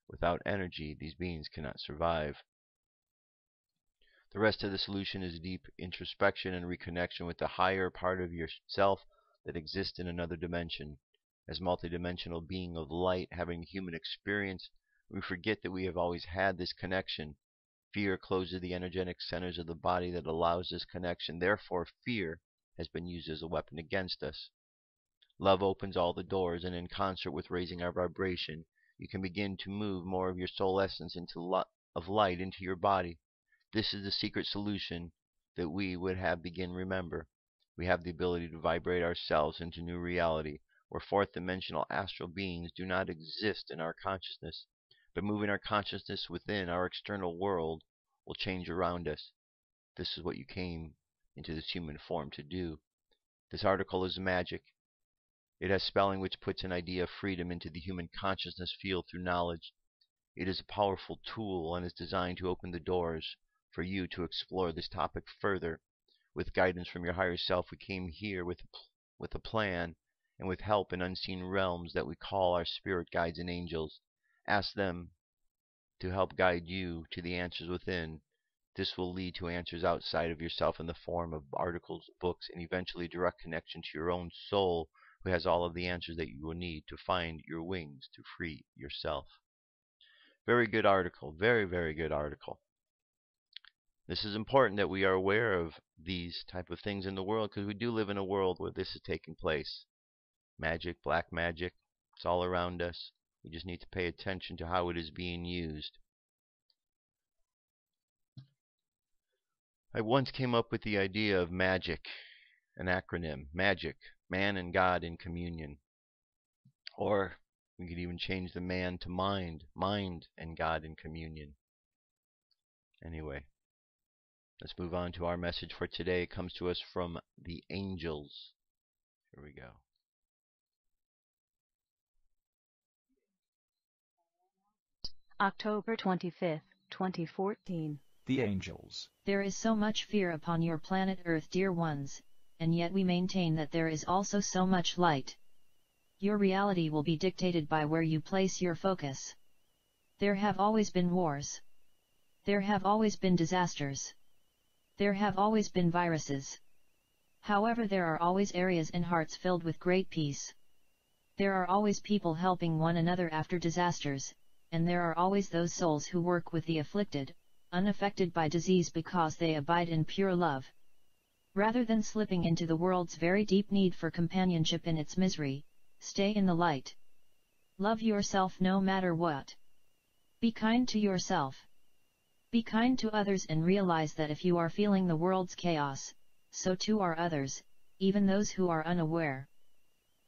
Speaker 2: Without energy, these beings cannot survive. The rest of the solution is deep introspection and reconnection with the higher part of yourself that exists in another dimension. As multidimensional being of light having human experience, we forget that we have always had this connection. Fear closes the energetic centers of the body that allows this connection. Therefore, fear has been used as a weapon against us. Love opens all the doors, and in concert with raising our vibration, you can begin to move more of your soul essence of light into your body. This is the secret solution that we would have begin remember. We have the ability to vibrate ourselves into new reality, where fourth dimensional astral beings do not exist in our consciousness. But moving our consciousness within our external world will change around us. This is what you came into this human form to do. This article is magic. It has spelling which puts an idea of freedom into the human consciousness field through knowledge. It is a powerful tool and is designed to open the doors for you to explore this topic further. With guidance from your higher self, we came here with a plan and with help in unseen realms that we call our spirit guides and angels. Ask them to help guide you to the answers within. This will lead to answers outside of yourself in the form of articles, books, and eventually direct connection to your own soul, who has all of the answers that you will need to find your wings to free yourself. Very good article. Very, very good article. This is important that we are aware of these type of things in the world, because we do live in a world where this is taking place. Magic, black magic, it's all around us. We just need to pay attention to how it is being used. I once came up with the idea of magic, an acronym, magic, man and God in communion. Or we could even change the man to mind, mind and God in communion. Anyway, let's move on to our message for today. It comes to us from the angels. Here we go.
Speaker 1: October 25th, 2014.
Speaker 3: The angels.
Speaker 5: There is so much fear upon your planet Earth, dear ones, and yet we maintain that there is also so much light. Your reality will be dictated by where you place your focus. There have always been wars. There have always been disasters. There have always been viruses. However, there are always areas and hearts filled with great peace. There are always people helping one another after disasters, and there are always those souls who work with the afflicted, unaffected by disease because they abide in pure love. Rather than slipping into the world's very deep need for companionship in its misery, stay in the light. Love yourself no matter what. Be kind to yourself. Be kind to others and realize that if you are feeling the world's chaos, so too are others, even those who are unaware.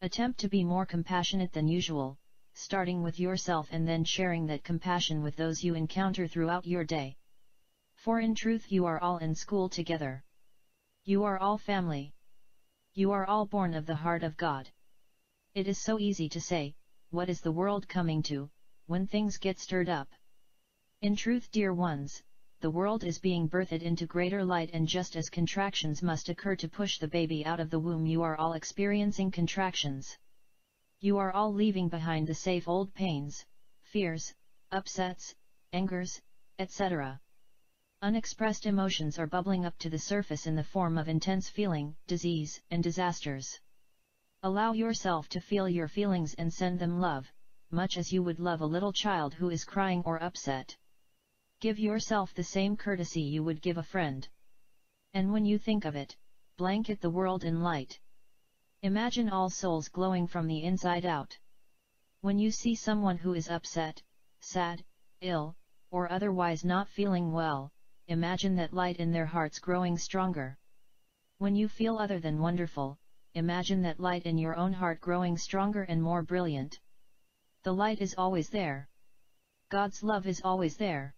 Speaker 5: Attempt to be more compassionate than usual, starting with yourself and then sharing that compassion with those you encounter throughout your day. For in truth you are all in school together. You are all family. You are all born of the heart of God. It is so easy to say, what is the world coming to, when things get stirred up? In truth, dear ones, the world is being birthed into greater light, and just as contractions must occur to push the baby out of the womb, you are all experiencing contractions. You are all leaving behind the safe old pains, fears, upsets, angers, etc. Unexpressed emotions are bubbling up to the surface in the form of intense feeling, disease, and disasters. Allow yourself to feel your feelings and send them love, much as you would love a little child who is crying or upset. Give yourself the same courtesy you would give a friend. And when you think of it, blanket the world in light. Imagine all souls glowing from the inside out. When you see someone who is upset, sad, ill, or otherwise not feeling well, imagine that light in their hearts growing stronger. When you feel other than wonderful, imagine that light in your own heart growing stronger and more brilliant. The light is always there. God's love is always there.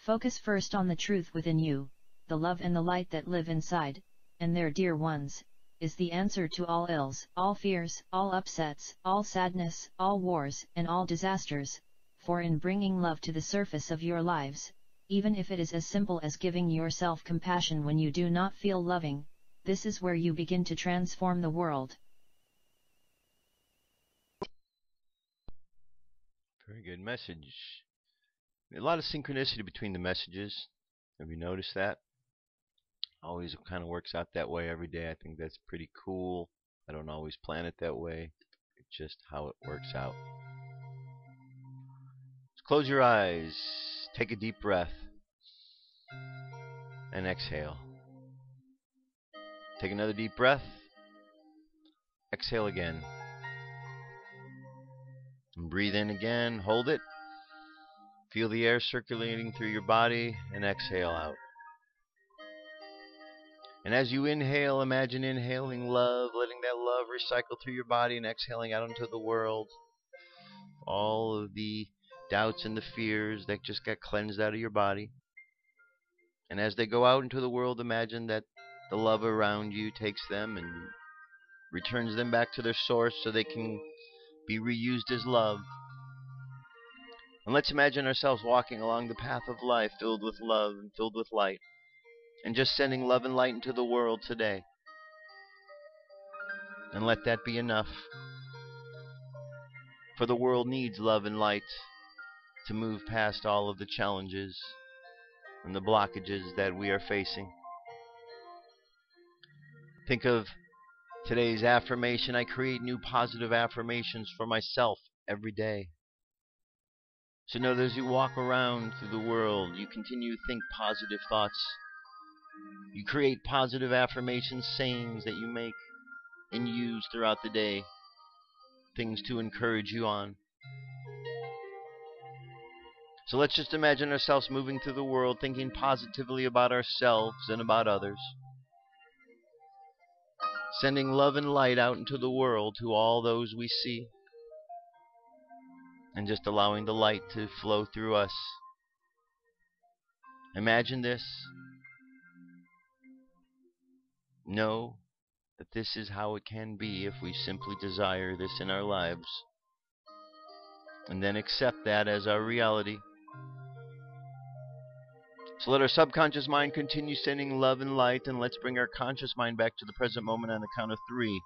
Speaker 5: Focus first on the truth within you, the love and the light that live inside, and there, dear ones, is the answer to all ills, all fears, all upsets, all sadness, all wars, and all disasters, for in bringing love to the surface of your lives, even if it is as simple as giving yourself compassion when you do not feel loving, this is where you begin to transform the world.
Speaker 2: Very good message. A lot of synchronicity between the messages. Have you noticed that? Always kind of works out that way every day. I think that's pretty cool. I don't always plan it that way. It's just how it works out. So close your eyes. Take a deep breath. And exhale. Take another deep breath. Exhale again. And breathe in again. Hold it. Feel the air circulating through your body and exhale out. And as you inhale, imagine inhaling love, letting that love recycle through your body and exhaling out into the world. All of the doubts and the fears that just got cleansed out of your body. And as they go out into the world, imagine that the love around you takes them and returns them back to their source so they can be reused as love. And let's imagine ourselves walking along the path of life filled with love and filled with light, and just sending love and light into the world today. And let that be enough. For the world needs love and light to move past all of the challenges and the blockages that we are facing. Think of today's affirmation. I create new positive affirmations for myself every day. So know that as you walk around through the world, you continue to think positive thoughts. You create positive affirmations, sayings that you make and use throughout the day. Things to encourage you on. So let's just imagine ourselves moving through the world, thinking positively about ourselves and about others. Sending love and light out into the world to all those we see. And just allowing the light to flow through us. Imagine this. Know that this is how it can be if we simply desire this in our lives. And then accept that as our reality. So let our subconscious mind continue sending love and light, and let's bring our conscious mind back to the present moment on the count of 3.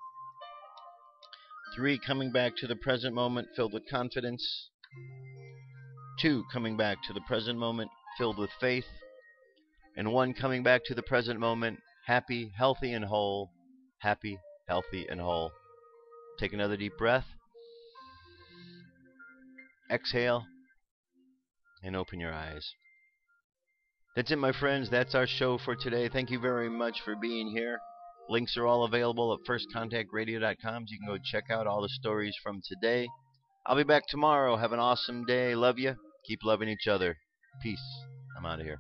Speaker 2: 3, coming back to the present moment filled with confidence. 2, coming back to the present moment filled with faith. And 1, coming back to the present moment happy, healthy, and whole, happy, healthy, and whole. Take another deep breath. Exhale. And open your eyes. That's it, my friends. That's our show for today. Thank you very much for being here. Links are all available at firstcontactradio.com, so you can go check out all the stories from today. I'll be back tomorrow. Have an awesome day. Love you. Keep loving each other. Peace. I'm out of here.